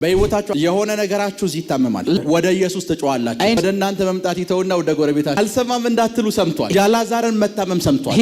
በህይወታችሁ የሆነ ነገራችሁ ይታመማል ወደ ኢየሱስ ተጫዋላችሁ ወደ እናንተ መምጣት ይተውና ወደ ጎረቤታችሁ አልሰማም እንዳትሉ ሰምቷል ያላዛርን መታመም ሰምቷል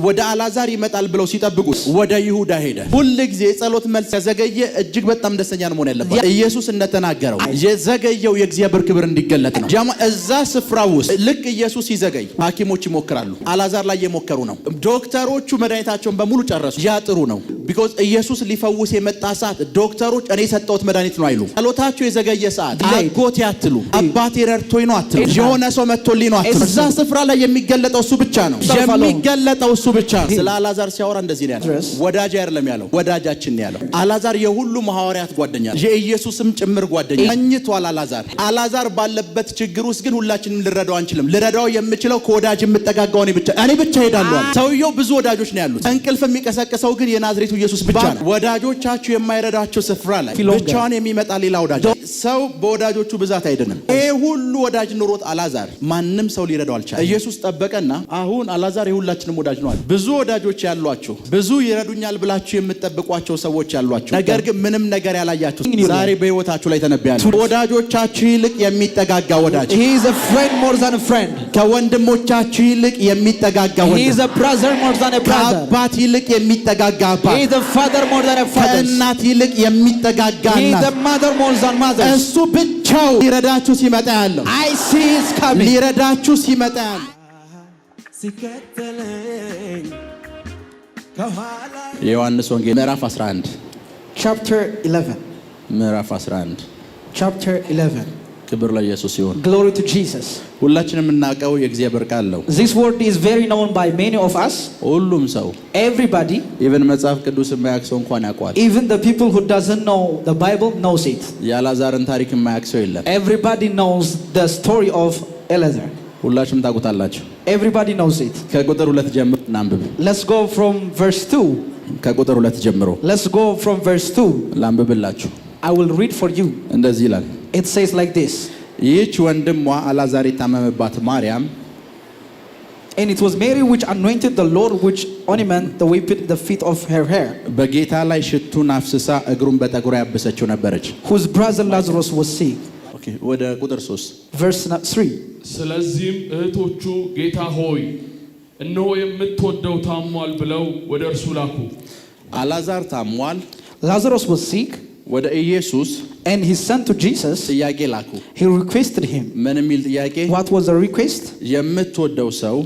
ወደ አላዛር ይመጣል ብለው ሲጠብቁት ወደ ይሁዳ ሄደ ሁሉ ጊዜ ጸሎት መልስ ያዘገየ እጅግ በጣም ደስተኛ ነው መሆን ያለበት ኢየሱስ እንደተናገረው የዘገየው የእግዚአብሔር ክብር እንዲገለጥ ነው እዛ ስፍራ ውስጥ ልክ ኢየሱስ ይዘገይ ሐኪሞች ይሞክራሉ አላዛር ላይ የሞከሩ ነው ዶክተሮቹ መድኃኒታቸውን በሙሉ ጨረሱ ያጥሩ ነው because ኢየሱስ ሊፈውስ የመጣ ሰዓት ዶክተሮች እኔ ሰጠሁት መድኃኒት ነው አይሉ ጸሎታችሁ የዘገየ ሰዓት አጎት ያትሉ አባቴ ረድቶኝ ነው አትሉ የሆነ ሰው መጥቶልኝ ነው አትሉ እዛ ስፍራ ላይ የሚገለጠው እሱ ብቻ ነው የሚገለጠው እሱ ብቻ ነው ስለ አላዛር ሲያወራ እንደዚህ ነው ያለው ወዳጅ አይደለም ያለው ወዳጃችን ነው ያለው አላዛር የሁሉ ሐዋርያት ጓደኛ የኢየሱስም ጭምር ጓደኛ እኝቷል አላዛር ባለበት ችግር ውስጥ ግን ሁላችንም ልረዳው አንችልም ልረዳው የምችለው ከወዳጅ የምጠጋጋው እኔ ብቻ ሄዳለሁ ሰውየው ብዙ ወዳጆች ነው ያሉት እንቅልፍ የሚቀሰቅሰው ግን የናዝሬቱ ኢየሱስ ብቻ ነው ወዳጆቻችሁ የማይረዳቸው ስፍራ ላይ ብቻውን የሚመጣ ሌላ ወዳጅ ሰው በወዳጆቹ ብዛት አይደለም ይሄ ሁሉ ወዳጅ ኖሮት አላዛር ማንንም ሰው ሊረዳው አልቻለም ኢየሱስ ጠበቀና አሁን አላዛር የሁላችንም ወዳጅ ነው ብዙ ወዳጆች ያሏችሁ ብዙ ይረዱኛል ብላችሁ የምትጠብቋቸው ሰዎች ያሏችሁ ነገር ግን ምንም ነገር ያላያችሁ ዛሬ በህይወታችሁ ላይ ተነብያለሁ ወዳጆቻችሁ ይልቅ የሚጠጋጋ ወዳጅ he is a friend more than a friend ከወንድሞቻችሁ ይልቅ የሚጠጋጋ ወንድም he is a brother more than a brother አባት ይልቅ የሚጠጋጋ አባት he is a father more than a father እናት ይልቅ የሚጠጋጋ he is a mother more than mother እሱ ብቻው ሊረዳችሁ ሲመጣ ያለው I see is coming ሊረዳችሁ ሲመጣ ያለው ዮሐንስ ወንጌል ምዕራፍ 11 chapter 11 ምዕራፍ 11 chapter 11 ክብር ለኢየሱስ ይሁን glory to Jesus ሁላችንም እናቀው የእግዚአብሔር ቃል ነው this word is very known by many of us ሁሉም ሰው everybody even መጽሐፍ ቅዱስ የማያውቅ ሰው እንኳን ያውቃል even the people who doesn't know the Bible knows it የአላዛርን ታሪክ የማያውቅ ሰው የለም everybody knows the story of Elazar ሁላችሁም ታውቁታላችሁ everybody knows it ከቁጥር 2 ጀምሮ እናንብብ let's go from verse 2 ከቁጥር 2 ጀምሮ let's go from verse 2 ላንብብላችሁ I will read for you እንደዚህ ይላል it says like this ይህች ወንድሟ አላዛር የታመመባት ማርያም and it was Mary which anointed the Lord which ornament the feet of her hair በጌታ ላይ ሽቱን አፍስሳ እግሩን በጠጉሯ ያበሰችው ነበረች whose brother Lazarus was sick ኦኬ ወደ ቁጥር 3 verse 3 ስለዚህም እህቶቹ ጌታ ሆይ እነሆ የምትወደው ታሟል ብለው ወደ እርሱ ላኩ አላዛር ታሟል Lazarus was sick ወደ ኢየሱስ and he sent to Jesus ጥያቄ ላኩ he requested him ምን የሚል ጥያቄ what was the request የምትወደው ሰው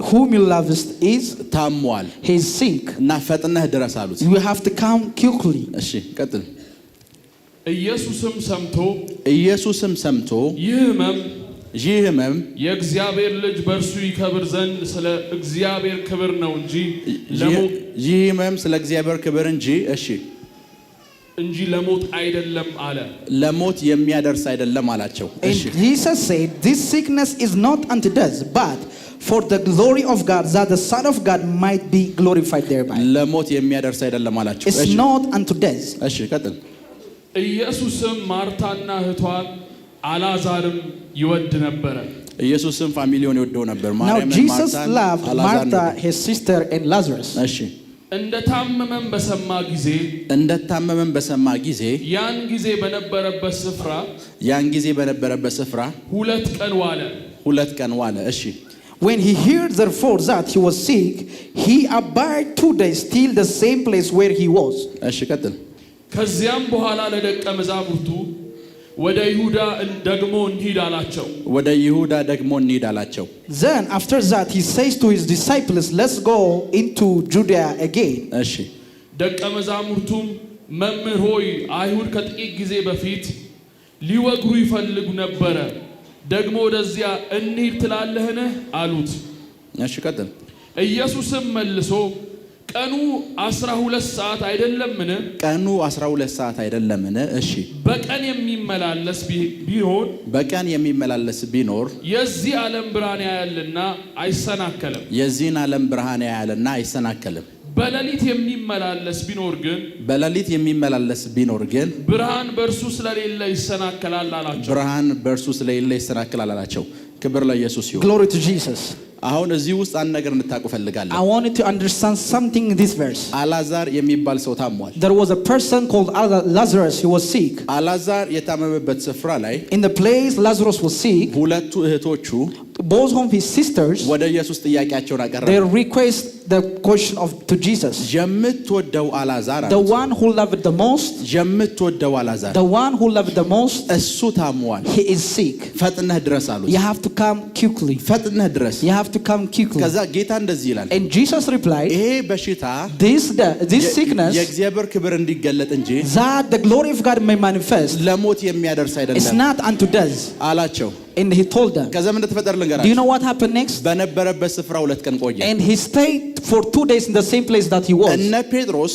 whom you lovest is ታሟል he is sick እና ፈጥነህ ድረስ አሉት you have to come quickly እሺ ቀጥል ኢየሱስም ሰምቶ ይህ ህመም የእግዚአብሔር ልጅ በእርሱ ይከብር ዘንድ ስለ እግዚአብሔር ክብር ነው እንጂ ይህ ህመም ስለ እግዚአብሔር ክብር እንጂ ለሞት አይደለም አለ ለሞት የሚያደርስ አይደለም አላቸው እሺ Jesus said this sickness is not unto death but for the glory of God that the son of God might be glorified thereby ለሞት የሚያደርስ አይደለም አላቸው it's not unto death እሺ ቀጥል ኢየሱስም ማርታና እህቷን አላዛርም ይወድ ነበር ኢየሱስም ፋሚሊውን ይወደው ነበር ማርያም Now Jesus loved Martha his sister and Lazarus እሺ እንደታመመም በሰማ ጊዜ ያን ጊዜ በነበረበት ስፍራ ሁለት ቀን ዋለ እሺ When he heard therefore that he was sick he abode 2 days still the same place where he was እሺ ቀጥል ከዚያም በኋላ ለደቀ መዛሙርቱ ወደ ይሁዳ ደግሞ እንሂድ አላቸው Then after that he says to his disciples let's go into Judea again እሺ ደቀ መዛሙርቱም መምህር ሆይ አይሁድ ከጥቂት ጊዜ በፊት ሊወግሩ ይፈልጉ ነበር ደግሞ ወደዚያ እንሂድ ትላለህን አሉት እሺ ቀጥል ኢየሱስም መልሶ ቀኑ 12 ሰዓት አይደለምን እሺ በቀን የሚመላለስ ቢኖር የዚህ ዓለም ብርሃን ያያልና አይሰናከልም በሌሊት የሚመላለስ ቢኖር ግን ብርሃን በእርሱ ስለሌለ ይሰናከላል አላቸው ክብር ለኢየሱስ ይሁን glory to Jesus አሁን እዚህ ውስጥ አንድ ነገር እንድታውቁ ፈልጋለሁ። I want you to understand something in this verse. አላዛር የሚባል ሰው ታሟል። There was a person called Lazarus. He was sick. አላዛር የታመመበት ስፍራ ላይ In the place Lazarus was sick, ሁለቱ እህቶቹ both of his sisters, ወደ ኢየሱስ ጥያቄያቸውን አቀረቡ። they request the question to Jesus. የምትወደው አላዛር The one who loved the most, የምትወደው አላዛር the one who loved the most, እሱ ታሟል። he is sick. ፈጥነህ ድረስ አሉት። You have to come quickly. ፈጥነህ ድረስ። You have to come quickly. ከዛ ጌታ እንደዚህ ይላል። And Jesus replied, ይሄ በሽታ this sickness, የእግዚአብሔር ክብር እንዲገለጥ እንጂ that the glory of God may manifest, ለሞት የሚያደርስ it's አይደለም not unto death. አላቸው። And he told them. ከዛ ምን እንደተፈጠረ Do you ልንገራችሁ። know what happened next? በነበረበት ስፍራ 2 ቀን ቆየ። And he stayed for 2 days in the same place that he was. እነ ጴጥሮስ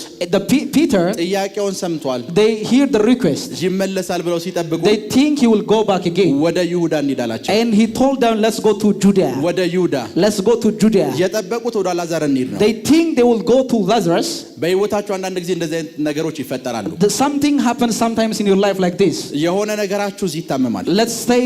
Peter, ጥያቄውን ሰምቷል። they hear the request. ይመለሳል ብለው ሲጠብቁ They think he will go back again. ወደ ይሁዳ እንሂዳላቸው። And he told them, let's go to Judea. ወደ ይሁዳ Let's go to Judea. የጠበቁት ወደ አላዛር እንሂድ ነው። They think they will go to Lazarus. በህይወታችሁ አንዳንድ ጊዜ እንደዚህ አይነት ነገሮች ይፈጠራሉ። Something happens sometimes in your life like this. የሆነ ነገራችሁ እዚህ ይታመማል። Let's say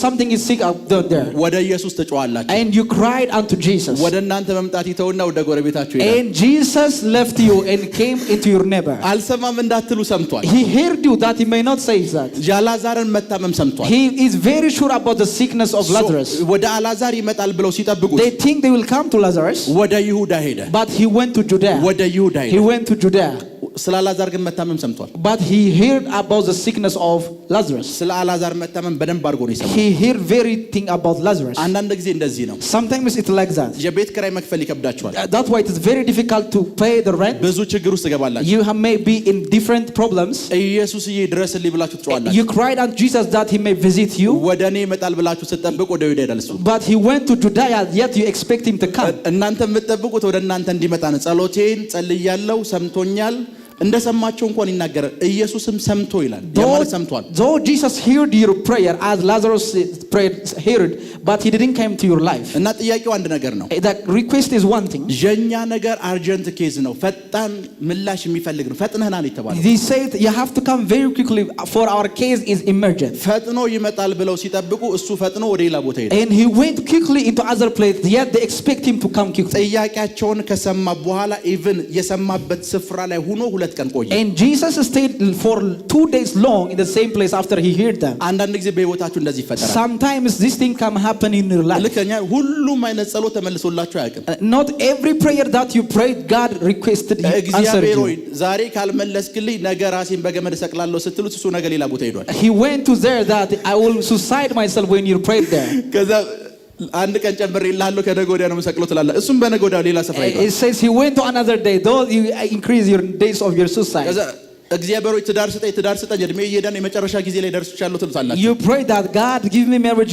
something is sick out there. ወደ ኢየሱስ ትጮሃላችሁ። And you cried unto Jesus. ወደ እናንተ መምጣት ይተውና ወደ ጎረቤታችሁ ይሄዳል። And Jesus left you and came into your neighbor. አልሰማም እንዳትሉ ሰምቷል። He heard you that he may not say that. የአላዛርን መታመም ሰምቷል። He is very sure about the sickness of Lazarus. ወደ አላዛር ይመጣል ብለው ሲጠብቁት They think they will come to Lazarus. ወደ ይሁዳ ሄደ። But he went to Judea. ወደ ይሁዳ ሄደ። He went to Judea. ስለ አላዛር ግን መታመም ሰምቷል። But he heard about the sickness of Lazarus. ስለ አላዛር መታመም በደንብ አድርጎ ነው የሰማው። He heard very thing about Lazarus. አንዳንድ ጊዜ እንደዚህ ነው። Sometimes it's like that. የቤት ኪራይ መክፈል ይከብዳችኋል። That's why it is very difficult to pay the rent. ብዙ ችግር ውስጥ ትገባላችሁ። You may be in different problems. ኢየሱስዬ ድረስልኝ ብላችሁ ትጮሃላችሁ። You cried unto Jesus that he may visit you. ወደ እኔ ይመጣል ብላችሁ ስትጠብቁ ወደ ይሁዳ ይሄዳል እሱ። But he went to Judea, yet you expect him to come. እናንተ የምትጠብቁት ወደ እናንተ እንዲመጣ ነው። ጸሎቴን ጸልያለሁ፣ ሰምቶኛል። እንደሰማቸው እንኳን ይናገራል። ኢየሱስም ሰምቶ ይላል። ያማለት ሰምቷል። Though Jesus heard your prayer as Lazarus prayed, heard, but he didn't come to your life. እና ጥያቄው አንድ ነገር ነው። The request is one thing. የኛ ነገር አርጀንት ኬዝ ነው። ፈጣን ምላሽ የሚፈልግ ነው። ፈጥነህና ነው የተባለው። He said you have to come very quickly for our case is emergent. ፈጥኖ ይመጣል ብለው ሲጠብቁ እሱ ፈጥኖ ወደ ሌላ ቦታ ሄደ። And he went quickly into other place, yet they expect him to come quickly. ጥያቄያቸውን ከሰማ በኋላ ኢቭን የሰማበት ስፍራ ላይ ሆኖ 2 ቀን ቆየ። And Jesus stayed for 2 days long in the same place after he heard them. አንዳንድ ጊዜ በህይወታችሁ እንደዚህ ይፈጠራል። Sometimes this thing can happen in your life. ልከኛ ሁሉም አይነት ጸሎት ተመልሶላችሁ አያውቅም። Not every prayer that you prayed God requested you answered እግዚአብሔር ሆይ you. ዛሬ ካልመለስክልኝ ነገ ራሴን በገመድ ሰቅላለሁ ስትሉት እሱ ነገ ሌላ ቦታ ሄዷል። He went to there that I will suicide myself when you prayed there. ከዛ አንድ ቀን ጨምሬልሃለሁ ከነገ ወዲያ ነው የምሰቅለው ትላለህ። እሱም በነገ ወዲያ ሌላ ስፍራ ሄዷል። It says he went to another day, though you increase your days of your suicide. ከዛ እግዚአብሔር ሆይ ትዳር ስጠኝ እድሜ እየሄደ ነው የመጨረሻ ጊዜ ላይ ደርሻለሁ ትሉታላችሁ። You pray that God give me marriage,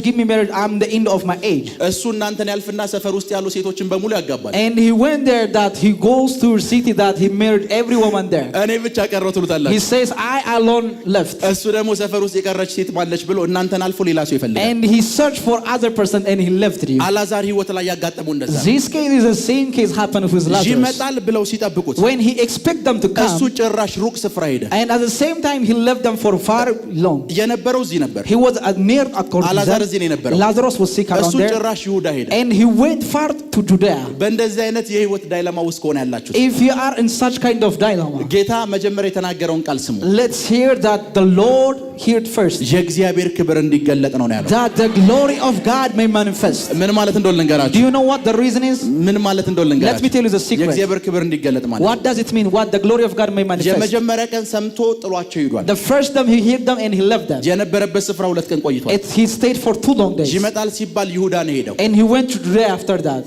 I'm the end of my age. እሱ እናንተን ያልፍና ሰፈር ውስጥ ያሉ ሴቶችን በሙሉ ያጋባል። And he went there that he goes to a city that he married every woman there. እኔ ብቻ ቀረው ትሉታላችሁ። He says I alone left. እሱ ደግሞ ሰፈር ውስጥ የቀረች ሴት ማለች ብሎ እናንተን አልፎ ሌላ ሰው ይፈልጋል። And he searched for other person and he left you. አላዛር ህይወት ላይ ያጋጠመው እንደዛ። This case is the same case happened with Lazarus. ይመጣል ብለው ሲጠብቁት When he expect them to እሱ come, ጭራሽ ሩቅ ስፍራ ሄደ። and at the same time he left them for far long. የነበረው እዚህ ነበር። He was near according አላዛር እዚህ ነው የነበረው። Lazarus was sick around እሱ there. ጭራሽ ይሁዳ ሄደ። And he went far to Judea. በእንደዚህ አይነት የህይወት ዳይላማ ውስጥ ከሆነ ያላችሁ If you are in such kind of dilemma, ጌታ መጀመሪያ የተናገረውን ቃል ስሙ። let's hear that the Lord heard first. የእግዚአብሔር ክብር እንዲገለጥ ነው ያለው። That the glory of God may manifest. ምን ማለት እንደሆነ Do ልንገራችሁ። you know what the reason is? ምን ማለት እንደሆነ Let me ልንገራችሁ። tell you the secret. የእግዚአብሔር ክብር እንዲገለጥ ማለት What does it mean? What the glory of God may manifest? የመጀመሪያ ቀን ሰምቶ ጥሏቸው ሄዷል። The first time he heard them and he left them. የነበረበት ስፍራ 2 ቀን ቆይቷል። He stayed for 2 long days. ይመጣል ሲባል ይሁዳ ነው ሄደው And he went to Judea after that.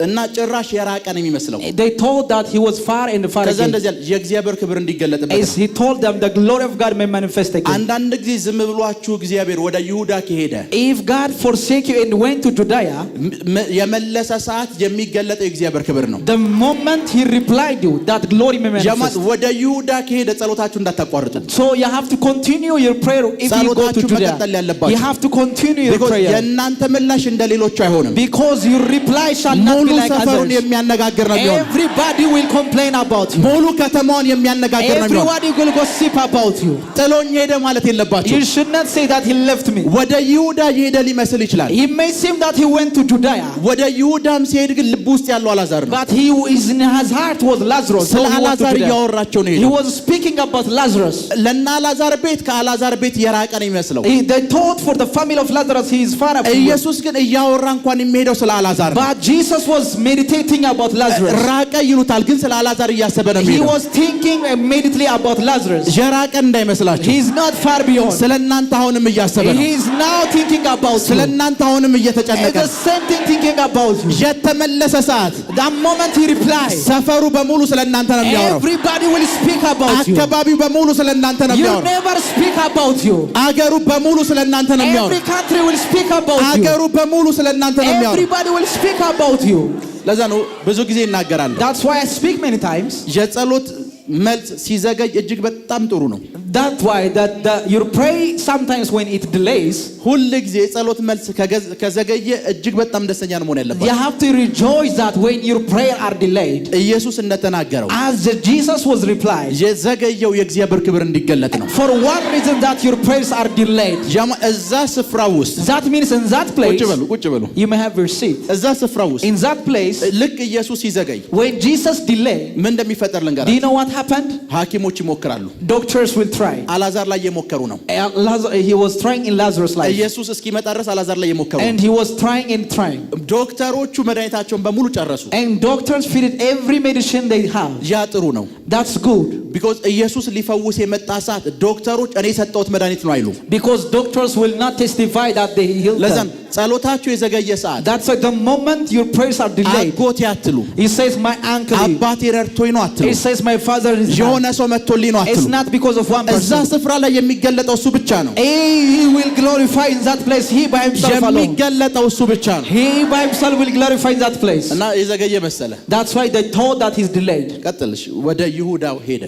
እና ጭራሽ የራቀ ነው የሚመስለው። They told that he was far and far ከዛ again. እንደዚህ ያለ የእግዚአብሔር ክብር እንዲገለጥበት As he told them the glory of God may manifest again. አንዳንድ ጊዜ ዝም ብሏችሁ እግዚአብሔር ወደ ይሁዳ ከሄደ If God forsake you and went to Judea, የመለሰ ሰዓት የሚገለጠው የእግዚአብሔር ክብር ነው። the moment he replied you, that glory may manifest. ወደ ይሁዳ ከሄደ ጸሎታችሁ እንዳታቋርጡ። So you have to continue your prayer if you go to Judea. You have to continue your prayer. የእናንተ ምላሽ እንደሌሎቹ አይሆንም። Because your reply shall not be like ሰፈሩን others. የሚያነጋግር ነው የሚሆነው። Everybody will complain about you. ሙሉ ከተማውን የሚያነጋግር ነው የሚሆነው። Everybody will gossip about you. ጥሎኝ ሄደ ማለት የለባችሁ። You should not say that he left me. ወደ ይሁዳ የሄደ ሊመስል ይችላል። He may seem that he went to Judea. ወደ ይሁዳም ሲሄድ ግን ልብ ውስጥ ያለው አላዛር ነው። But he is in his heart was Lazarus. ስለ አላዛር እያወራቸው ነው He ሄደው። was speaking about Lazarus. ለና አላዛር ቤት ከአላዛር ቤት የራቀ ነው የሚመስለው። They thought for the family of Lazarus he is far away. ኢየሱስ ግን እያወራ እንኳን የሚሄደው ስለ አላዛር ነው። But Jesus was meditating about Lazarus. ራቀ ይሉታል ግን ስለ አላዛር እያሰበ ነው He የሚሄደው። was thinking immediately about Lazarus. የራቀ እንዳይመስላችሁ። He is not far beyond. ስለ እናንተ አሁንም እያሰበ ነው። He is now thinking about ስለ you. እናንተ አሁንም እየተጨነቀ It's the same thing thinking about you. የተመለሰ ሰዓት The moment he replied, ሰፈሩ በሙሉ ስለ እናንተ ነው የሚያወራው። everybody will speak about you. አካባቢው በሙሉ ስለ እናንተ ነው You የሚያወራው። never speak about you. አገሩ በሙሉ ስለ እናንተ ነው Every የሚያወራው። country will speak about you. አገሩ በሙሉ ስለ እናንተ ነው የሚያወራው። Everybody will speak about you. ለዛ ነው ብዙ ጊዜ ይናገራል። That's why I speak many times. የጸሎት መልስ ሲዘገይ እጅግ በጣም ጥሩ ነው። That's why you pray sometimes when it delays. ሁሉ ጊዜ የጸሎት መልስ ከዘገየ እጅግ በጣም ደስተኛ ነው መሆን ያለበት። You have to rejoice that when your prayer are delayed. ኢየሱስ እንደተናገረው As Jesus was replied. የዘገየው የእግዚአብሔር ክብር እንዲገለጥ ነው። For one reason that your prayers are delayed. እዛ ስፍራ ውስጥ That means in that place. ቁጭ በሉ። You may have your seat. እዛ ስፍራ ውስጥ In that place. ልክ ኢየሱስ ሲዘገይ When Jesus delayed. ምን እንደሚፈጠር Do you ልንገራችሁ። know what happened? ሐኪሞች ይሞክራሉ። Doctors will try. አላዛር ላይ የሞከሩ ነው። He was trying in Lazarus' life. ኢየሱስ እስኪመጣ ድረስ አላዛር ላይ የሞከሩ ነው። And he was trying and trying. ዶክተሮቹ መድኃኒታቸውን በሙሉ ጨረሱ። And doctors fitted every medicine they have. ያ ጥሩ ነው። That's good. because ኢየሱስ ሊፈውስ የመጣ ሰዓት ዶክተሮች እኔ ሰጠሁት መድኃኒት ነው አይሉ። Because doctors will not testify that they healed ለዛም them. ጸሎታችሁ የዘገየ ሰዓት That's why the moment your prayers are delayed. አጎቴ አትሉ። He says my uncle. አባቴ ረድቶኝ ነው አትሉ። He says my father is. የሆነ ሰው መጥቶልኝ ነው It's አትሉ። not because of one እዛ person. ስፍራ ላይ የሚገለጠው እሱ ብቻ ነው። He will glorify in that place. He by himself alone. የሚገለጠው እሱ ብቻ ነው። He by himself will glorify in that place. እና የዘገየ መሰለ። That's why they thought that he's delayed. ቀጥልሽ ወደ ይሁዳ ሄደ።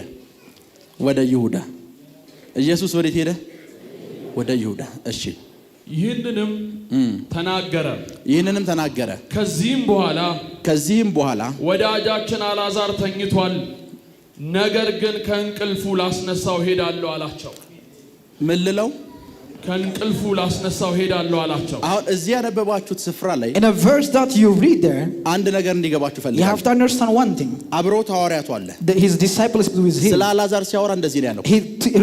ወደ ይሁዳ ኢየሱስ ወዴት ሄደ? ወደ ይሁዳ። እሺ ይህንንም ተናገረ። ከዚህም በኋላ ወዳጃችን አልዓዛር ተኝቷል፣ ነገር ግን ከእንቅልፉ ላስነሳው ሄዳለሁ አላቸው። ምን ልለው? ከእንቅልፉ ላስነሳው ሄዳለሁ አላቸው። አሁን እዚህ ያነበባችሁት ስፍራ ላይ In a verse that you read there, አንድ ነገር እንዲገባችሁ you have ፈልጋለሁ። to understand one thing. አብሮት ሐዋርያቱ አለ። His disciples with him. ስለ አልዓዛር ሲያወራ እንደዚህ ነው ያለው። He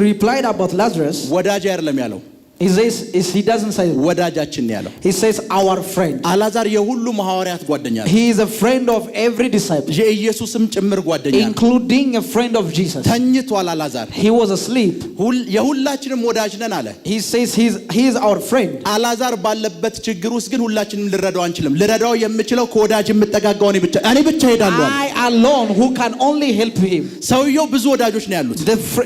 replied about Lazarus. ወዳጅ አይደለም ያለው። He says, he doesn't say ወዳጃችን ነው ያለው። he says our friend. አልዓዛር የሁሉም ሐዋርያት ጓደኛ ነው። He is a friend of every disciple, የኢየሱስም ጭምር ጓደኛ ነው። including a friend of Jesus. ተኝቷል አልዓዛር። He was asleep. የሁላችንም ወዳጅ ነን አለ። He says he is our friend. አልዓዛር ባለበት ችግር ውስጥ ግን ሁላችንም ልረዳው አንችልም። ልረዳው የምችለው ከወዳጅ የምጠጋጋው እኔ ብቻ ሄዳለሁ አለ። I alone who can only help him. ሰውየው ብዙ ወዳጆች ነው ያሉት።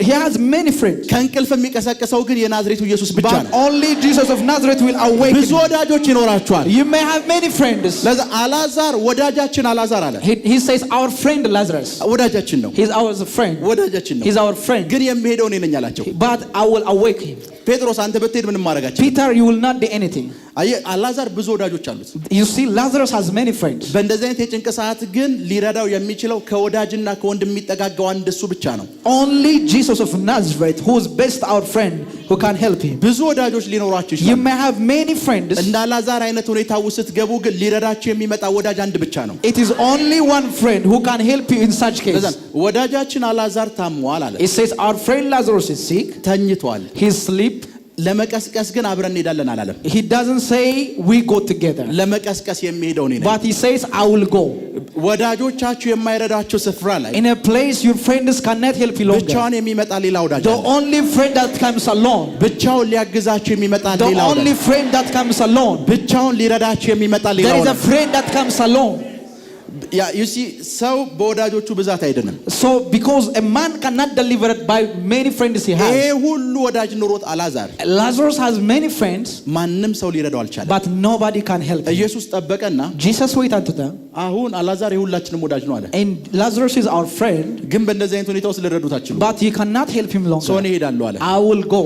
He has many friends. ከእንቅልፍ የሚቀሰቀሰው ግን የናዝሬቱ ኢየሱስ ብቻ ነው። But only Jesus of Nazareth will awaken. ብዙ ወዳጆች ይኖራቸዋል። You may have many friends. ለዛ አልዓዛር ወዳጃችን አልዓዛር አለ። He says our friend Lazarus. ወዳጃችን ነው። He's our friend. ወዳጃችን ነው። He's our friend. ግን የሚሄደው እኔ ነኝ አላቸው። But I will awake him. ጴጥሮስ አንተ ብትሄድ ምንም ማድረጋችን። Peter, you will not do anything. አልዓዛር ብዙ ወዳጆች አሉት። You see, Lazarus has many friends. በእንደዚህ አይነት የጭንቅ ሰዓት ግን ሊረዳው የሚችለው ከወዳጅና ከወንድም የሚጠጋጋው አንድ እሱ ብቻ ነው። Only Jesus of Nazareth, who is best our friend, who can help him. ብዙ ወዳጆች ሊኖራችሁ You ይችላል። may have many friends. እንደ አልዓዛር አይነት ሁኔታ ውስጥ ስትገቡ ግን ሊረዳችሁ የሚመጣ ወዳጅ አንድ ብቻ ነው። It is only one friend who can help you in such case. ወዳጃችን አልዓዛር ታሟል አለ። It says our friend Lazarus is sick. ተኝቷል። He sleep. ለመቀስቀስ ግን አብረን እንሄዳለን አላለም። He doesn't say we go together. ለመቀስቀስ የሚሄደው እኔ ነኝ። But he says I will go. ወዳጆቻችሁ የማይረዳችሁ ስፍራ ላይ In a place your friends cannot help you longer. ብቻውን የሚመጣ ሌላ ወዳጅ The አለ። only friend that comes alone. ብቻውን ሊያግዛችሁ የሚመጣ The ሌላ only ወዳጅ። friend that comes alone. ብቻውን ሊረዳችሁ የሚመጣ ሌላ There is a ወዳጅ። friend that comes alone. you see ሰው በወዳጆቹ ብዛት አይደለም። So because a man cannot deliver it by many friends he ይሄ has. ሁሉ ወዳጅ ኑሮት አልዓዛር Lazarus has many friends, ማንም ሰው ሊረዳው አልቻለም። but nobody can help him. ኢየሱስ ጠበቀና Jesus waited unto them. አሁን አልዓዛር የሁላችንም ወዳጅ ነው አለ። And Lazarus is our friend, ግን በእንደዚህ አይነት ሁኔታ ውስጥ ልረዱት አትችሉም። but you cannot help him ሰው longer. እኔ እሄዳለሁ አለ። I will go.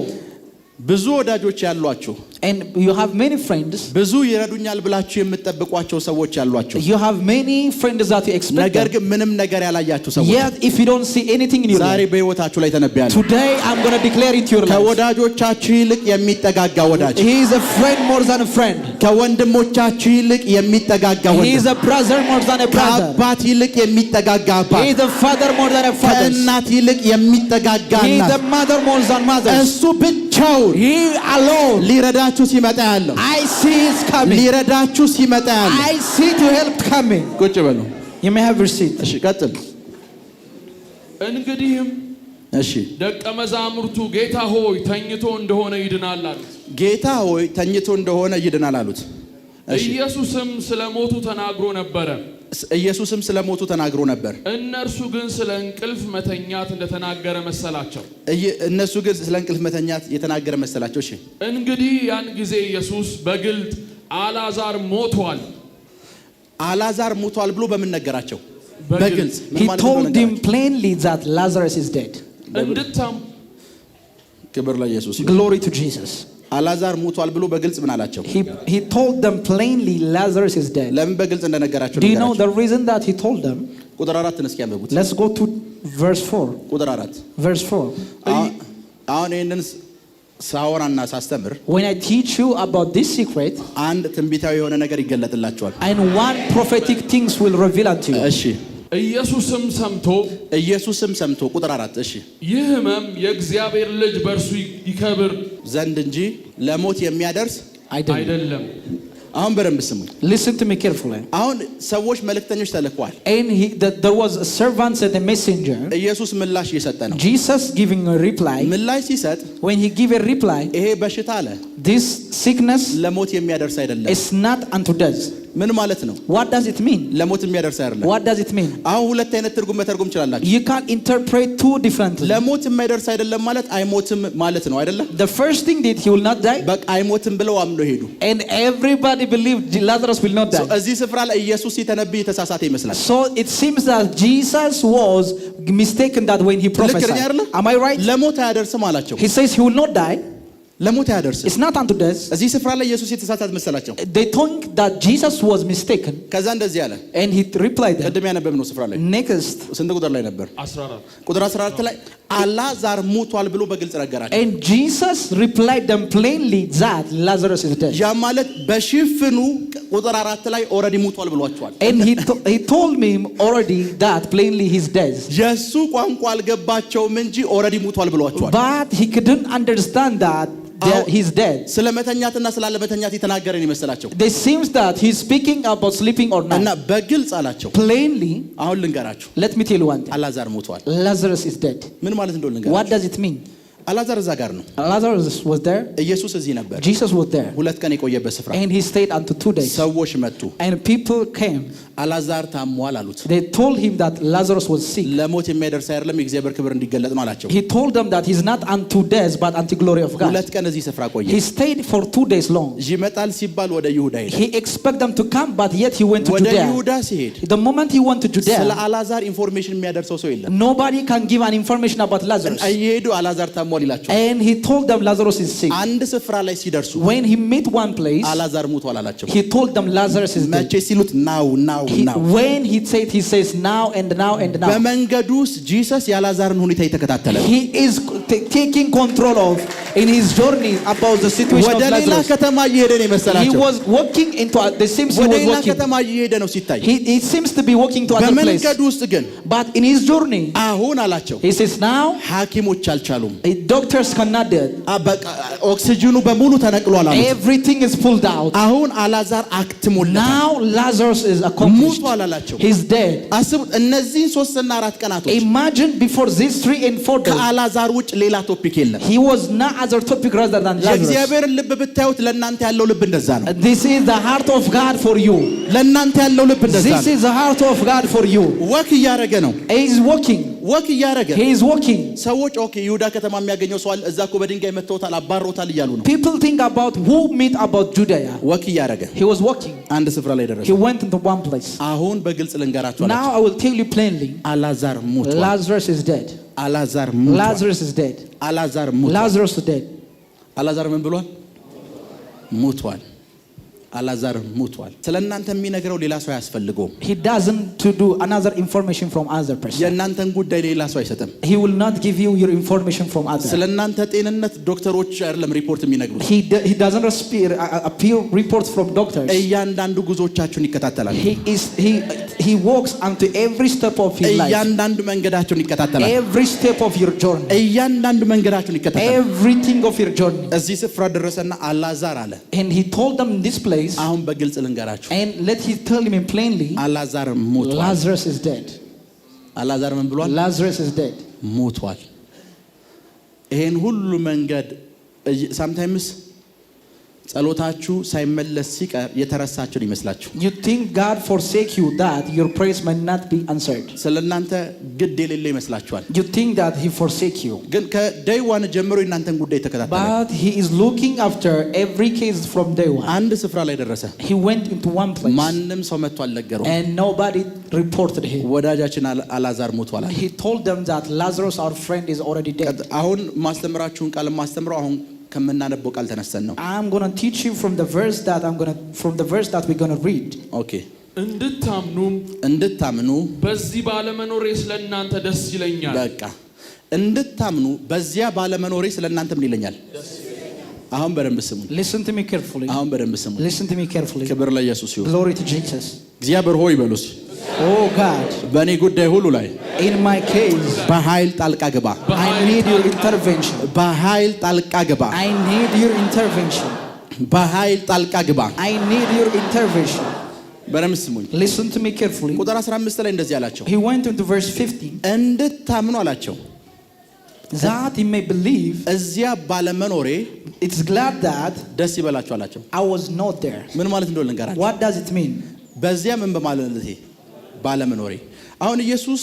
ብዙ ወዳጆች ያሏችሁ And you have many friends. ብዙ ይረዱኛል ብላችሁ የምትጠብቋቸው ሰዎች ያሏችሁ። You have many friends that you expect. ነገር ግን ምንም ነገር ያላያችሁ ሰዎች። Yet if you don't see anything in your life. ዛሬ በህይወታችሁ ላይ ተነብያለሁ። Today I'm going to declare into your life. ከወዳጆቻችሁ ይልቅ የሚጠጋጋ ወዳጅ። He is a friend more than a friend. ከወንድሞቻችሁ ይልቅ የሚጠጋጋ ወንድም። He is a brother more than a brother. ከአባት ይልቅ የሚጠጋጋ አባት። He is a father more than a father. ከእናት ይልቅ የሚጠጋጋ እናት። He is a mother more than mother. እሱ ብቻውን He alone. ሊረዳችሁ ሲመጣ ያለው። I see is coming. ሊረዳችሁ ሲመጣ ያለው። I see to help coming. ቁጭ በሉ። You may have your seat. እሺ ቀጥል። እንግዲህም እሺ ደቀ መዛሙርቱ ጌታ ሆይ ተኝቶ እንደሆነ ይድናል አሉት። ጌታ ሆይ ተኝቶ እንደሆነ ይድናል አሉት። ኢየሱስም ስለሞቱ ተናግሮ ነበር። ኢየሱስም ስለሞቱ ተናግሮ ነበር። እነርሱ ግን ስለ እንቅልፍ መተኛት እንደተናገረ መሰላቸው። እነሱ ግን ስለ እንቅልፍ መተኛት የተናገረ መሰላቸው። እሺ እንግዲህ ያን ጊዜ ኢየሱስ በግልጥ አልዓዛር ሞቷል ብሎ በምን ነገራቸው? በግልጽ He told them plainly that Lazarus is dead. እንድታም ክብር ለኢየሱስ። Glory to Jesus. አልዓዛር ሞቷል ብሎ በግልጽ ምን አላቸው? He told them plainly Lazarus is dead. ለምን በግልጽ እንደነገራቸው? Do you know the reason that he told them? ቁጥር 4 እስኪ ያንብቡት። Let's go to verse 4. ቁጥር 4 Verse 4. አሁን ይሄንን ሳወራና ሳስተምር When I teach you about this secret, አንድ ትንቢታዊ የሆነ ነገር ይገለጥላችኋል። and one prophetic things will reveal unto you. እሺ ኢየሱስም ሰምቶ ቁጥር 4 እሺ ይህ ሕመም የእግዚአብሔር ልጅ በእርሱ ይከብር ዘንድ እንጂ ለሞት የሚያደርስ አይደለም። አሁን በደንብ ስሙኝ። Listen to me carefully. አሁን ሰዎች መልእክተኞች ተልከዋል። And there was a servant and a messenger. ኢየሱስ ምላሽ እየሰጠ ነው። Jesus giving a reply. ምላሽ ሲሰጥ When he give a reply, ይሄ በሽታ አለ this sickness ለሞት የሚያደርስ አይደለም። is not unto death. ምን ማለት ነው? What does it mean? ለሞት የሚያደርስ አይደለም። What does it mean? አሁን ሁለት አይነት ትርጉም መተርጎም ይችላልላችሁ። You can interpret two differently. ለሞት የማይደርስ አይደለም ማለት አይሞትም ማለት ነው አይደለ? The first thing that he will not die. በቃ አይሞትም ብለው አምነው ሄዱ። And everybody believed Lazarus will not die. እዚህ ስፍራ ላይ ኢየሱስ ሲተነብይ የተሳሳተ ይመስላል። So it seems that Jesus was mistaken that when he prophesied. Am I right? ለሞት አያደርስም አላቸው። He says he will not die. ለሞት አያደርስም። It's not unto death. እዚህ ስፍራ ላይ ኢየሱስ የተሳሳተ መሰላቸው። They think that Jesus was mistaken. ከዛ እንደዚህ አለ። And he replied them. ቅድም ያነበብነው ስፍራ ላይ Next. ስንት ቁጥር ላይ ነበር? 14 ቁጥር 14 ላይ አልዓዛር ሞቷል ብሎ በግልጽ ነገራቸው። And Jesus replied them plainly that Lazarus is dead. ያ ማለት በሽፍኑ ቁጥር 4 ላይ ኦሬዲ ሞቷል ብሏቸዋል። And he told me already that plainly he's dead. የሱ ቋንቋ አልገባቸውም እንጂ ኦሬዲ ሞቷል ብሏቸዋል። But he couldn't understand that he's dead. ስለ መተኛትና ስላለ መተኛት የተናገረን ይመስላቸው። It seems that he's speaking about sleeping or እና not. በግልጽ አላቸው። Plainly, አሁን ልንገራችሁ። let me tell you one thing. አልዓዛር ሞቷል። Lazarus is dead. ምን ማለት እንደሆነ ልንገራችሁ። What does it mean? አልዓዛር እዛ ጋር ነው። Lazarus was there. ኢየሱስ እዚህ ነበር። Jesus was there. ሁለት ቀን የቆየበት ስፍራ። And he stayed until 2 days. ሰዎች መጡ። And people came. አልዓዛር ታሟል አሉት። They told him that Lazarus was sick. ለሞት የሚያደርስ አይደለም የእግዚአብሔር ክብር እንዲገለጥ ነው አላቸው። He told them that he's not unto death but unto glory of God. ሁለት ቀን እዚህ ስፍራ ቆየ። He stayed for 2 days long. ይመጣል ሲባል ወደ ይሁዳ ሄደ። He expected them to come, but yet he went to ወደ Judea. ይሁዳ ሲሄድ The moment he went to ስለ Judea, አልዓዛር ኢንፎርሜሽን የሚያደርሰው ሰው የለም። nobody can give an information about Lazarus. እየሄዱ አልዓዛር ታሟል ይላቸው። And he told them Lazarus is sick. አንድ ስፍራ ላይ ሲደርሱ When he met one place, አልዓዛር ሞቷል አላቸው። he told them Lazarus is dead. መቼ ሲሉት ናው When he says now and now and now. በመንገዱ ውስጥ ጂሰስ የአልዓዛርን ሁኔታ እየተከታተለ ነው። He is taking control of in his journey about the situation of ወደ ሌላ Lazarus. ከተማ እየሄደ ነው He የመሰላቸው። was walking into the seems he ወደ was ሌላ walking. ከተማ እየሄደ ነው ሲታይ። He seems to be walking to another place. በመንገዱ ውስጥ ግን But in his journey, አሁን አላቸው he says now ሐኪሞች አልቻሉም። doctors cannot do it. በቃ ኦክሲጅኑ በሙሉ ተነቅሏል አሉት። Everything is pulled out. አሁን አልዓዛር አክትሞለታል። Now Lazarus is accomplished. ሞቷል አላቸው። He's dead. አስቡት እነዚህ 3 እና 4 ቀናቶች Imagine before these 3 and 4 days, ከአልዓዛር ውጭ ሌላ ቶፒክ የለም። he was not other topic rather than Lazarus. የእግዚአብሔርን ልብ ብታዩት ለእናንተ ያለው ልብ እንደዛ ነው። This is the heart of God for you. ለእናንተ ያለው ልብ እንደዛ This ነው። is the heart of God for you. ወክ እያደረገ ነው። He is walking. ወክ እያደረገ He is walking. ሰዎች ኦኬ ይሁዳ ከተማ የሚያገኘው ሰው አለ እዛ እኮ በድንጋይ መተውታል አባሮታል እያሉ ነው። People think about who meet about Judea. ወክ እያደረገ He was walking. አንድ ስፍራ ላይ ደረሰ። He went into one place. አሁን በግልጽ ልንገራችሁ አላቸው። Now I will tell you plainly. አልዓዛር ሞቷል። Lazarus is dead. አልዓዛር ሞቷል። Lazarus is dead. አልዓዛር ሞቷል። Lazarus is dead. አልዓዛር ምን ብሏል? ሙቷል። አላዛር ሙቷል። ስለናንተ የሚነግረው ሌላ ሰው ያስፈልገው። He doesn't to do another information from other person. የናንተን ጉዳይ ሌላ ሰው አይሰጥም። He will not give you your information from other. ስለናንተ ጤንነት ዶክተሮች አይደለም ሪፖርት የሚነግሩት። He doesn't appear reports from doctors. እያንዳንዱ ጉዞቻችሁን ይከታተላል። He walks onto every step of your life. እያንዳንዱ መንገዳችሁን ይከታተላል። Every step of your journey. እያንዳንዱ መንገዳችሁን ይከታተላል። Everything of your journey. እዚህ ስፍራ ደረሰና አላዛር አለ። And he told them in this place. አሁን በግልጽ ልንገራችሁ። And let he tell him plainly. አላዛር ሞቷል። Lazarus is dead. አላዛር ምን ብሏል? Lazarus is dead. ሞቷል። ይሄን ሁሉ መንገድ sometimes ጸሎታችሁ ሳይመለስ ሲቀር የተረሳችሁ ይመስላችሁ። You think God forsake you that your prayers might not be answered. ስለናንተ ግድ የሌለ ይመስላችኋል። You think that he forsake you. ግን ከday one ጀምሮ እናንተን ጉዳይ ተከታተለ። But he is looking after every case from day one. አንድ ስፍራ ላይ ደረሰ። He went into one place. ማንም ሰው መጥቶ አልነገረው። And nobody reported him. ወዳጃችን አላዛር ሞቷል አለ። He told them that Lazarus our friend is already dead. አሁን ማስተምራችሁን ቃል ማስተምረው አሁን ከመናነበው ቃል ተነስተን ነው። I'm going to teach you from the verse that we're going to read. Okay. እንድታምኑ በዚህ ባለመኖሬ ስለእናንተ ደስ ይለኛል። በቃ እንድታምኑ በዚያ ባለመኖሬ ስለእናንተ ምን ይለኛል? አሁን በደንብ ስሙ። Listen to me carefully. አሁን በደንብ ስሙ። Listen to me carefully. ክብር ለኢየሱስ ይሁን። Glory to Jesus. እግዚአብሔር ሆይ በሉስ። Oh God. በእኔ ጉዳይ ሁሉ ላይ In my case. በኃይል ጣልቃ ግባ። I need your intervention. በኃይል ጣልቃ ግባ። I need your intervention. በኃይል ጣልቃ ግባ። I need your intervention. በደንብ ስሙኝ። Listen to me carefully. ቁጥር 15 ላይ እንደዚህ አላቸው። He went into verse 15. እንድታምኑ አላቸው። That he may believe. እዚያ ባለመኖሬ It's glad that ደስ ይበላችሁ አላቸው። I was not there. ምን ማለት እንደሆነ ልንገራችሁ። What does it mean? በዚያ ምን በማለቴ ባለመኖሬ። አሁን ኢየሱስ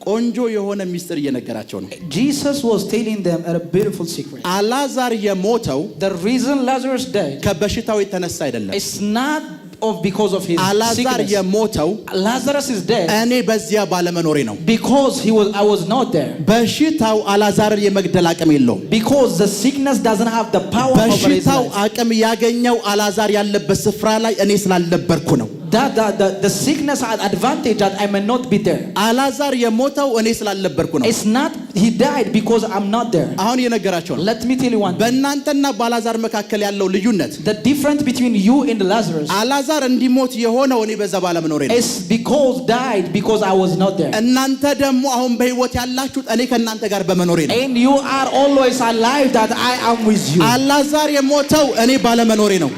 ቆንጆ የሆነ ሚስጥር እየነገራቸው ነው። Jesus was telling them a beautiful secret. አላዛር የሞተው The reason Lazarus died. ከበሽታው የተነሳ አይደለም። It's not because of his አላዛር sickness. የሞተው Lazarus is dead. እኔ በዚያ ባለመኖሬ ነው። Because I was not there. በሽታው አላዛርን የመግደል አቅም የለውም። Because the sickness doesn't have the power over his በሽታው life. አቅም ያገኘው አላዛር ያለበት ስፍራ ላይ እኔ ስላልነበርኩ ነው። The sickness had advantage that I may not be there. አላዛር የሞተው እኔ ስላልነበርኩ ነው። It's not he died because I'm not there. አሁን የነገራቸው ነው። Let me tell you one thing. በእናንተና በአላዛር መካከል ያለው ልዩነት The difference between you and Lazarus. አላዛር እንዲሞት የሆነው እኔ በዛ ባለመኖሬ ነው። It's because I was not there. እናንተ ደግሞ አሁን በህይወት ያላችሁት እኔ ከእናንተ ጋር በመኖሬ ነው። And you are always alive that I am with you. አላዛር የሞተው እኔ ባለመኖሬ ነው።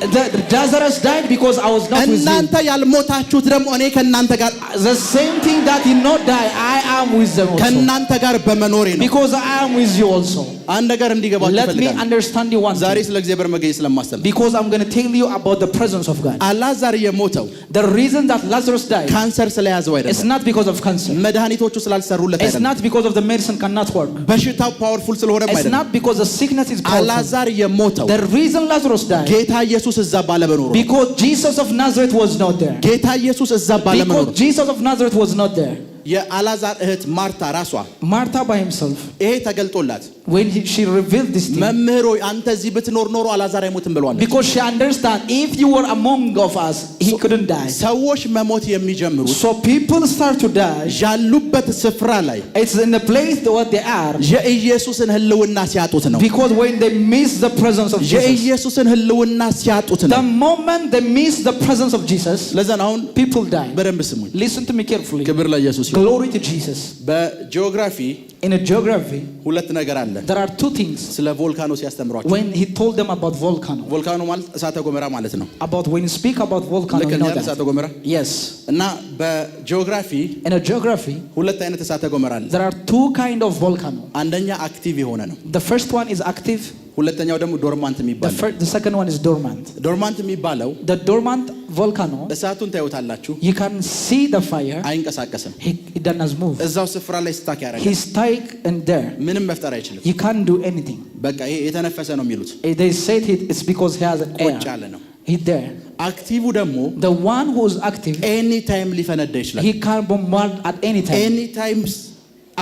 Lazarus died because I was not with you. እናንተ ያልሞታችሁት ደግሞ እኔ ከእናንተ ጋር The same thing that did not die, I am with them also. ከእናንተ ጋር በመኖሬ ነው። Because I am with you also. አንድ ነገር እንዲገባችሁ Let me ፈልጋለሁ። understand you one ዛሬ thing. ስለ እግዚአብሔር መገኘት ስለማስተምር Because I'm going to tell you about the presence of God. አላዛር የሞተው The reason that Lazarus died, ካንሰር ስለያዘው it's አይደለም። not because of cancer. መድኃኒቶቹ ስላልሰሩለት It's አይደለም። not because of the medicine cannot work. በሽታው ፓወርፉል ስለሆነም It's አይደለም። not because the sickness is powerful. አላዛር የሞተው The reason Lazarus died, ጌታ ኢየሱስ እዛ ባለመኖሩ ነው። because Jesus of Nazareth was not there. ጌታ ኢየሱስ እዛ ባለመኖሩ Because Jesus of Nazareth was not there. የአላዛር እህት ማርታ ራሷ Martha by himself, ይሄ ተገልጦላት when she revealed this thing, መምህር ሆይ አንተ እዚህ ብትኖር ኖሮ አላዛር አይሞትም ብለዋለች። because she understand if you were among of us, he couldn't die. ሰዎች መሞት የሚጀምሩት So people start to die. ያሉበት ስፍራ ላይ It's in the place what they are. የኢየሱስን ህልውና ሲያጡት ነው። Because when they miss the presence of Jesus, የኢየሱስን ህልውና ሲያጡት the ነው። moment they miss the presence of Jesus, ለዛ ነው አሁን people die. በደንብ ስሙኝ። Listen to me carefully. ክብር ለኢየሱስ ይሁን። Glory to Jesus. በጂኦግራፊ In a geography, ሁለት ነገር አለ። there are two things. ስለ ቮልካኖ ሲያስተምሯቸው When he told them about volcano, ቮልካኖ ማለት እሳተ ገሞራ ማለት ነው። when you speak about volcano, ልክ you know እንደ እሳተ that. ገሞራ Yes. እና በጂኦግራፊ In a geography, ሁለት አይነት እሳተ ገሞራ አለ። there are two kind of volcano. አንደኛ አክቲቭ የሆነ ነው። The first one is active. ሁለተኛው ደግሞ ዶርማንት የሚባለው። The second one is dormant. ዶርማንት የሚባለው The dormant volcano, እሳቱን ታዩታላችሁ፣ you can see the fire. አይንቀሳቀስም። It doesn't move. እዛው ስፍራ ላይ ስታክ ያደርጋል። He's stuck in there. ምንም መፍጠር አይችልም። He can't do anything. በቃ ይሄ የተነፈሰ ነው የሚሉት። They said it's because he has air. ቁጭ ያለ ነው። He's there. አክቲቭ ደግሞ The one who is active, ኤኒ ታይም ሊፈነዳ ይችላል። he can bombard at any time. ኤኒ ታይም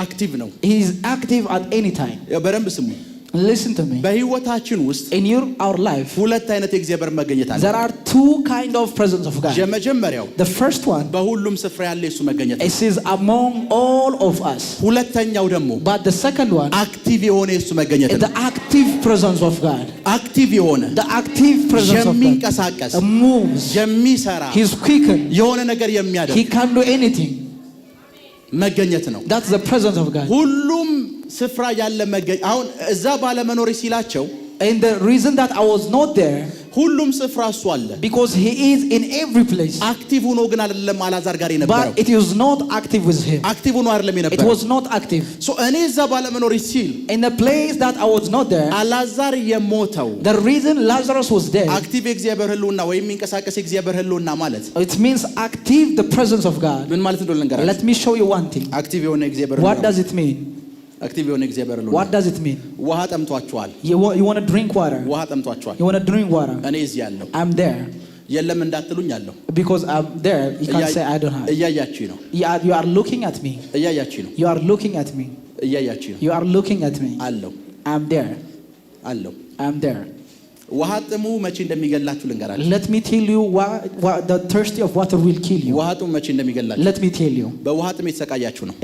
አክቲቭ ነው። He is active at any time. በደንብ ስሙ። Listen to me. በህይወታችን ውስጥ In our life, ሁለት አይነት የእግዚአብሔር መገኘት አለ። there are two kind of presence of God. የመጀመሪያው The first one, በሁሉም ስፍራ ያለ የሱ መገኘት ነው። it is among all of us. ሁለተኛው ደግሞ But the second one, አክቲቭ የሆነ የሱ መገኘት is ነው። the active presence of God. አክቲቭ የሆነ The active presence of God. የሚንቀሳቀስ Moves. የሚሰራ He's quickened. የሆነ ነገር የሚያደርግ He can do anything. መገኘት ነው። That's the presence of God. ሁሉም ስፍራ ያለ መገኘት አሁን እዛ ባለመኖር ሲላቸው And the reason that I was not there, ሁሉም ስፍራ እሱ አለ because he is in every place. አክቲቭ ሆኖ ግን አይደለም አላዛር ጋር የነበረው But it is not active with him. አክቲቭ ሆኖ አይደለም It የነበረው was not active. ሶ እኔ እዛ ባለመኖር ሲል In the place that I was not there, አላዛር የሞተው the reason Lazarus was dead, አክቲቭ የእግዚአብሔር ህልውና ወይም የሚንቀሳቀስ የእግዚአብሔር ህልውና ማለት it means active the presence of God. ምን ማለት እንደሆነ ልንገራችሁ። Let me show you one thing. አክቲቭ የሆነ የእግዚአብሔር What ህልውና does it mean? አክቲቭ የሆነ የእግዚአብሔር ህልውና What does it mean? ውሃ ጠምቷቸዋል። You want to drink water. ውሃ ጠምቷቸዋል። You want to drink water. እኔ እዚህ ያለው I'm there. የለም እንዳትሉኝ አለው Because I'm there. You can't say I don't have. እያያችሁኝ ነው። You are looking at me. እያያችሁኝ ነው። You are looking at me. እያያችሁኝ ነው። You are looking at me. አለው I'm there. አለው I'm there. ውሃ ጥሙ መቼ እንደሚገላችሁ ልንገራችሁ። Let me tell you what the thirsty of water will kill you. ውሃ ጥሙ መቼ እንደሚገላችሁ Let me tell you. በውሃ ጥም የተሰቃያችሁ ነው።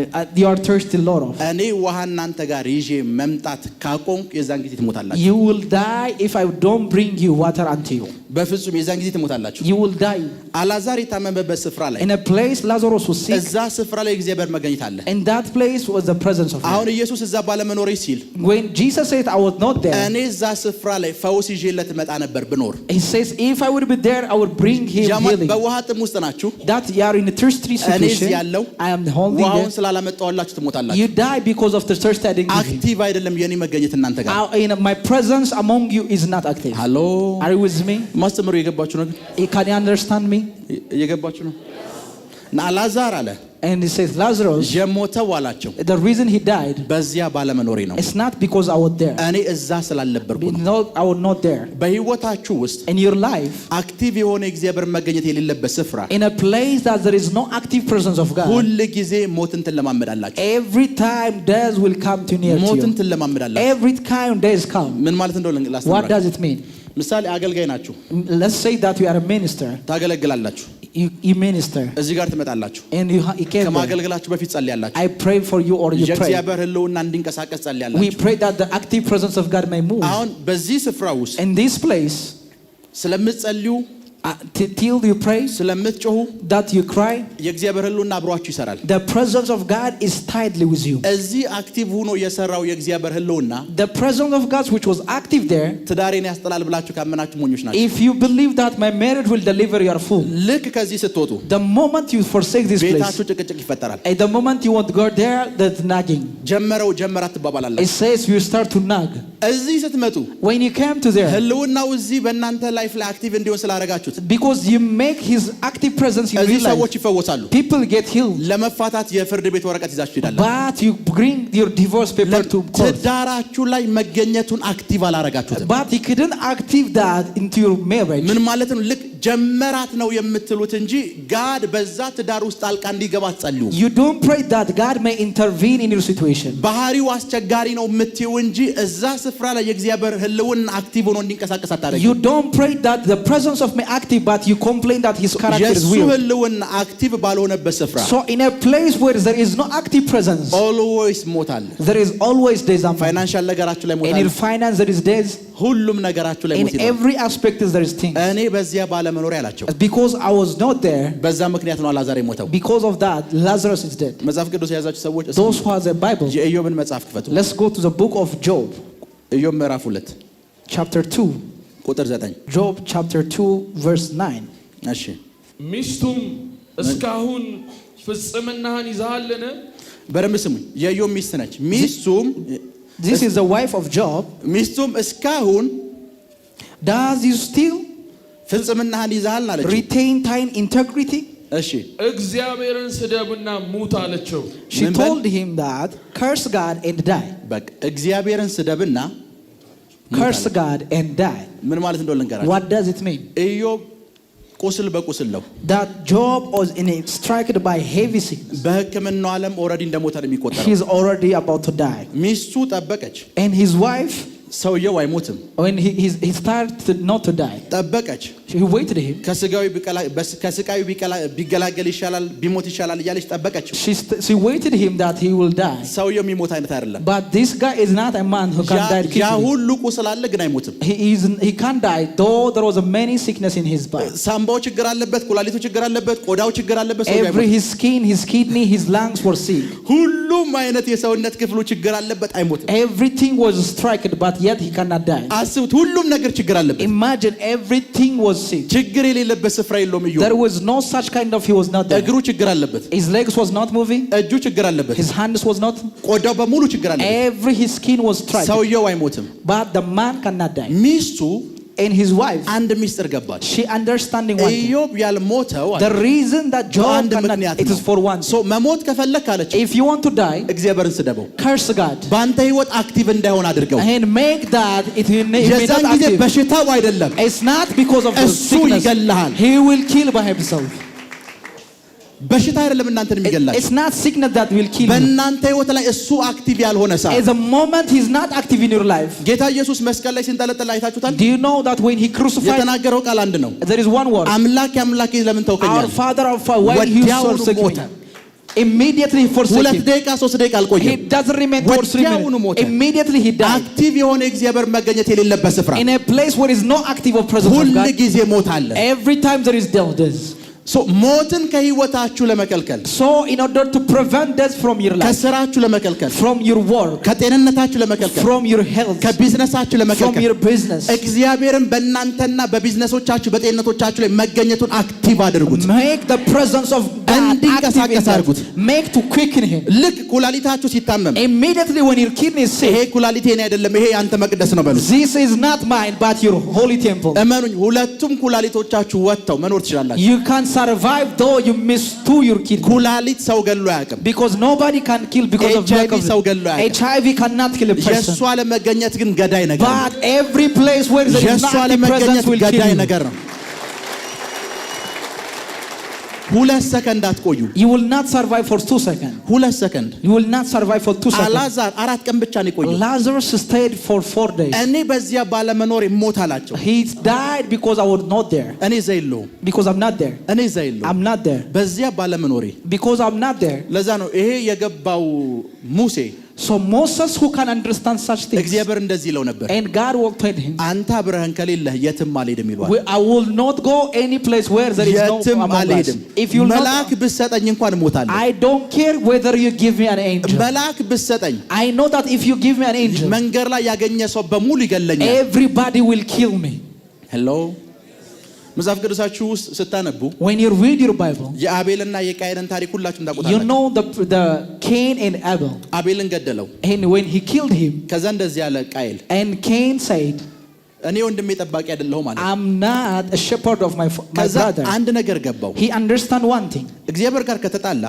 You are thirsty, Lord of. እኔ ውሃ እናንተ ጋር ይዤ መምጣት ካቆምኩ የዛን ጊዜ ትሞታላችሁ። You will die if I don't bring you water unto you. በፍጹም የዛን ጊዜ ትሞታላችሁ። You will die. አላዛር የታመመበት ስፍራ ላይ In a place Lazarus was sick. እዛ ስፍራ ላይ እግዚአብሔር መገኘት አለ። In that place was the presence of God. አሁን ኢየሱስ እዛ ባለመኖሬ ሲል When Jesus said I was not there, እኔ እዛ ስፍራ ላይ ፈውስ ይዤለት መጣ ነበር ብኖር። he says if I would be there I would bring him healing. በውሃ ጥም ውስጥ ናችሁ። That you are in a thirsty እኔ እዚህ situation. ያለው I am holding ውሃውን there. ስላላመጣሁላችሁ ትሞታላችሁ። You die because of the thirst I didn't give you. አክቲቭ አይደለም የኔ መገኘት እናንተ ጋር። My presence among you is not active. ሃሎ Are you with me? ማስተምሩ የገባችሁ ነው ግን Can you understand me? እየገባችሁ ነው። እና አላዛር አለ And he says Lazarus, የሞተው አላቸው the reason he died, በዚያ ባለመኖሬ ነው። it's not because I was there. እኔ እዛ ስላልነበርኩ ነው። No, I was not there. በህይወታችሁ ውስጥ In your life, አክቲቭ የሆነ የእግዚአብሔር መገኘት የሌለበት ስፍራ in a place that there is no active presence of God, ሁል ጊዜ ሞትን ትለማመዳላችሁ። every time death will come to near to ሞትን you. ትለማመዳላችሁ። Every time death come. ምን ማለት እንደሆነ What ላስተምራችሁ። does it mean? ምሳሌ አገልጋይ ናችሁ፣ Let's say that you are a minister. ታገለግላላችሁ፣ You minister. እዚህ ጋር ትመጣላችሁ። And you came there. ከማገልገላችሁ በፊት ጸልያላችሁ። I pray for you or you pray. የእግዚአብሔር ህልውና እንዲንቀሳቀስ We ጸልያላችሁ። pray that the active presence of God may move. አሁን በዚህ ስፍራ ውስጥ In this place, ስለምትጸልዩ till you pray, ስለምትጮሁ that you cry, የእግዚአብሔር ህልውና አብሯችሁ ይሰራል። the presence of God is tightly with you. እዚህ አክቲቭ ሆኖ የሰራው የእግዚአብሔር ህልውና The presence of God which was active there, ትዳሬን ያስጠላል ብላችሁ ካመናችሁ ሞኞች ናችሁ። if you believe that my marriage will deliver, you are fool. ልክ ከዚህ ስትወጡ The moment you forsake this place, ቤታችሁ ጭቅጭቅ ይፈጠራል። at the moment you want to go there, that's nagging. ጀመራት ትባባላላችሁ። It says you start to nag. እዚህ ስትመጡ When you came to there, ህልውናው እዚህ በእናንተ ላይፍ ላይ አክቲቭ እንዲሆን ስላደረጋችሁት because you make his active presence in እዚህ real life, ሰዎች ይፈወሳሉ። people get healed. ለመፋታት የፍርድ ቤት ወረቀት ይዛችሁ ትሄዳላችሁ። But you bring your divorce paper to court. ትዳራችሁ ላይ መገኘቱን አክቲቭ አላረጋችሁትም። But he couldn't active that into your marriage. ምን ማለት ነው? ልክ ጀመራት ነው የምትሉት እንጂ ጋድ በዛ ትዳር ውስጥ ጣልቃ እንዲገባ አትጸልዩ። You don't pray that God may intervene in your situation. ባህሪው አስቸጋሪ ነው የምትዩ እንጂ እዛ ስፍራ ላይ የእግዚአብሔር ህልውና አክቲቭ ሆኖ እንዲንቀሳቀስ አታደርጉ። You don't pray that the presence of me active, but you complain that his character is የሱ weird. ህልውና አክቲቭ ባልሆነበት ስፍራ So in a place where there is no active presence, ኦልዌይስ ሞት አለ። there is always death. ፋይናንሻል ነገራችሁ ላይ ሞት In አለ። your finance there is death. ሁሉም ነገራችሁ ላይ In ሞት ይኖራል። every aspect there is things. እኔ በዚያ ባለመኖር ያላቸው Because I was not there, በዛ ምክንያት ነው አላዛር የሞተው። because of that Lazarus is dead. መጽሐፍ ቅዱስ የያዛችሁ ሰዎች Those who have the Bible, የኢዮብን መጽሐፍ ክፈቱ። let's go to the book of Job, ኢዮብ ምዕራፍ 2 chapter 2. ቁጥር 9። Job chapter 2 verse 9. እሺ ሚስቱም እስካሁን ፍጽምናህን ይዘሃልን? በደንብ ስሙኝ። የኢዮብ ሚስት ነች። This is the wife of Job. ሚስቱም እስካሁን Does you still ፍጽምናህን ይዘሃል አለችው። retain thine integrity? እሺ እግዚአብሔርን ስደብና ሙት አለችው። She told him that curse God and die. በቃ እግዚአብሔርን ስደብና Curse God and die. ምን ማለት እንደሆነ ልንገራችሁ። What does it mean? ኢዮብ ቁስል በቁስል ነው። That Job was struck by heavy sickness. በሕክምናው ዓለም ኦልሬዲ እንደሞተ ነው የሚቆጠረው። He's already about to die. ሚስቱ ጠበቀች። And his wife ሰውየው አይሞትም። When he started not to die, ጠበቀች። he waited him. ከስቃዩ ቢገላገል ይሻላል ቢሞት ይሻላል እያለች ጠበቀችው። She waited him that he will die. ሰውየው የሚሞት አይነት አይደለም። But this guy is not a man who can die quickly. ያ ሁሉ ቁስል አለ ግን አይሞትም። He can't die though there was a many sickness in his body. ሳምባው ችግር አለበት፣ ኩላሊቱ ችግር አለበት፣ ቆዳው ችግር አለበት። Every his skin, his kidney, his lungs were sick. ሁሉም አይነት የሰውነት ክፍሉ ችግር አለበት፣ አይሞትም። Everything was struck but yet he cannot die. አስቡት፣ ሁሉም ነገር ችግር አለበት። Imagine everything was sick. ችግር የሌለበት ስፍራ የለውም። There was no such kind of he was not there. እግሩ ችግር አለበት። His legs was not moving. እጁ ችግር አለበት። His hands was not. ቆዳው በሙሉ ችግር አለበት። Every his skin was struck. ሰውየው አይሞትም። But the man cannot die. ሚስቱ and his wife, አንድ ሚስጥር ገባች። she understanding one thing. ኢዮብ ያልሞተው the reason that Job cannot, it is for one. so መሞት ከፈለክ አለች if you want to die, እግዚአብሔርን ስደበው፣ curse God, ባንተ ህይወት አክቲቭ እንዳይሆን አድርገው፣ and make that it may የዛን not ጊዜ active. በሽታው አይደለም፣ it's not because of the እሱ sickness. ይገላል። he will kill by himself. በሽታ አይደለም እናንተን የሚገላችሁ። it's not sickness that will kill you. በእናንተ ህይወት ላይ እሱ አክቲቭ ያልሆነ ሰዓት at the moment he is not active in your life. ጌታ ኢየሱስ መስቀል ላይ ሲንጠለጠል አይታችሁታል። do you know that when he crucified, የተናገረው ቃል አንድ ነው። there is one word, አምላኬ አምላኬ ለምን ተውከኛል? our father why you forsake me? immediately he forsake him. 2 ደቂቃ 3 ደቂቃ አልቆየም። he doesn't remain for 3 minutes. immediately he died. አክቲቭ የሆነ እግዚአብሔር መገኘት የሌለበት ስፍራ in a place where is no active of presence of God, ሁሉ ጊዜ ሞት አለ። every time there is death. so ሞትን ከህይወታችሁ ለመከልከል፣ so in order to prevent death from your life, ከስራችሁ ለመከልከል፣ from your work, ከጤንነታችሁ ለመከልከል፣ from your health, ከቢዝነሳችሁ ለመከልከል፣ from your business, እግዚአብሔርን በእናንተና በቢዝነሶቻችሁ በጤንነቶቻችሁ ላይ መገኘቱን አክቲቭ አድርጉት። make the presence of God እንዲንቀሳቀስ አድርጉት። make to quicken him. ልክ ኩላሊታችሁ ሲታመም immediately when your kidney is sick, ይሄ ኩላሊቴ እኔ አይደለም ይሄ ያንተ መቅደስ ነው በሉ። this is not mine but your holy temple. እመኑኝ ሁለቱም ኩላሊቶቻችሁ ወጥተው መኖር ትችላላችሁ። you can survive though you miss two your kidney. ኩላሊት ሰው ገሎ አያውቅም። because nobody can kill because of lack of ሰው ገሎ አያውቅም። HIV cannot kill a person. የእሱ አለመገኘት ግን ገዳይ ነገር ነው። but every place where there is not the presence will kill ገዳይ you. ነገር ነው። 2 ሰከንድ አትቆዩ። you will not survive for 2 seconds. 2 ሰከንድ you will not survive for 2 seconds. አላዛር 4 ቀን ብቻ ነው የቆየው። Lazarus stayed for 4 days. እኔ በዚያ ባለመኖር እሞታላቸው። he died because I was not there. እኔ እዛ የለሁም። because I'm not there. እኔ እዛ የለሁም። I'm not there. በዚያ ባለመኖሬ because I'm not there. ለዛ ነው ይሄ የገባው ሙሴ so Moses who can understand such things, እግዚአብሔር እንደዚህ ይለው ነበር፣ and God will tell him, አንተ አብረህን ከሌለህ የትም አልሄድም ይሏል። I will not go any place where there is no የትም አልሄድም። if you መልአክ ብትሰጠኝ እንኳን እሞታለሁ። I don't care whether you give me an angel. መልአክ ብትሰጠኝ I know that if you give me an angel, መንገድ ላይ ያገኘ ሰው በሙሉ ይገለኛል። everybody will kill me. hello መጽሐፍ ቅዱሳችሁ ውስጥ ስታነቡ when you read your Bible, የአቤልና የቃየንን ታሪክ ሁላችሁም ታውቁታላችሁ። you know the Cain and Abel. አቤልን ገደለው። and when he killed him, ከዛ እንደዚህ ያለ ቃየል and Cain said, እኔ ወንድሜ ጠባቂ አይደለሁም ማለት I'm not a shepherd of my brother. አንድ ነገር ገባው። he understand one thing, እግዚአብሔር ጋር ከተጣላ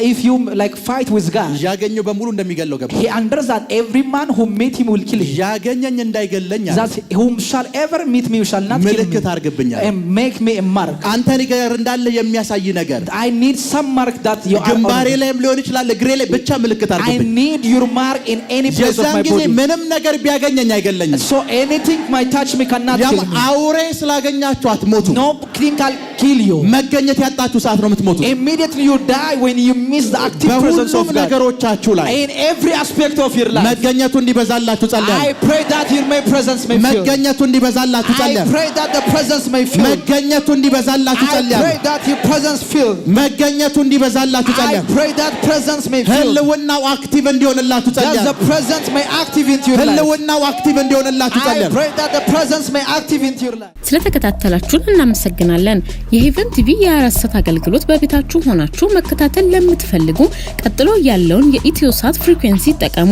if you like fight with God, ያገኘው በሙሉ እንደሚገለው ገባው። he understand every man who meet him will kill him. ያገኘኝ እንዳይገለኝ that whom shall ever meet me shall not kill me. ምልክት አድርግብኛል። and make me a mark. አንተ ጋር እንዳለ የሚያሳይ ነገር I need some mark that you are ግንባሬ ላይም ሊሆን ይችላል እግሬ ላይ ብቻ ምልክት አድርግብኝ። I need your mark in any place of my body. ምንም ነገር ቢያገኘኝ አይገለኝም። so anything might touch me cannot kill me. አውሬ ስላገኛችሁ አትሞቱ። no thing can kill you. መገኘት ያጣችሁ ሰዓት ነው የምትሞቱት። immediately you die when you miss the active presence of God. ነገሮቻችሁ ላይ in every aspect of your life. መገኘቱ እንዲበዛላችሁ ጸልያለሁ። I pray that your presence may fill. መገኘቱ እንዲበዛላችሁ ጸልያለሁ። I pray that the presence may fill. መገኘቱ እንዲበዛላችሁ ጸልያለሁ። I pray that your presence fill. መገኘቱ እንዲበዛላችሁ ጸልያለሁ። I pray that presence may fill. ህልውናው አክቲቭ እንዲሆንላችሁ ጸልያለሁ። that the presence may active into your life. ህልውናው አክቲቭ እንዲሆንላችሁ ጸልያለሁ። I pray that the presence may active into your life. ስለተከታተላችሁን እናመሰግናለን። የሄቨን ቲቪ የ24 አገልግሎት በቤታችሁ ሆናችሁ መከታተል ለምትፈልጉ ቀጥሎ ያለውን የኢትዮሳት ፍሪኩዌንሲ ተጠቀሙ።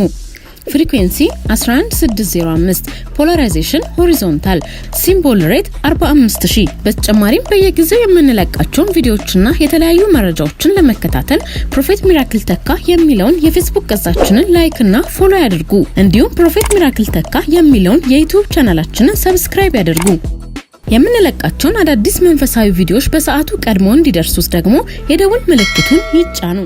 ፍሪኩዌንሲ 11605 ፖላራይዜሽን ሆሪዞንታል ሲምቦል ሬት 45000። በተጨማሪም በየጊዜው የምንለቃቸውን ቪዲዮዎችና የተለያዩ መረጃዎችን ለመከታተል ፕሮፌት ሚራክል ተካ የሚለውን የፌስቡክ ገጻችንን ላይክ እና ፎሎ ያድርጉ። እንዲሁም ፕሮፌት ሚራክል ተካ የሚለውን የዩቲዩብ ቻናላችንን ሰብስክራይብ ያድርጉ። የምንለቃቸውን አዳዲስ መንፈሳዊ ቪዲዮዎች በሰዓቱ ቀድሞ እንዲደርሱት ደግሞ የደውል ምልክቱን ይጫኑ።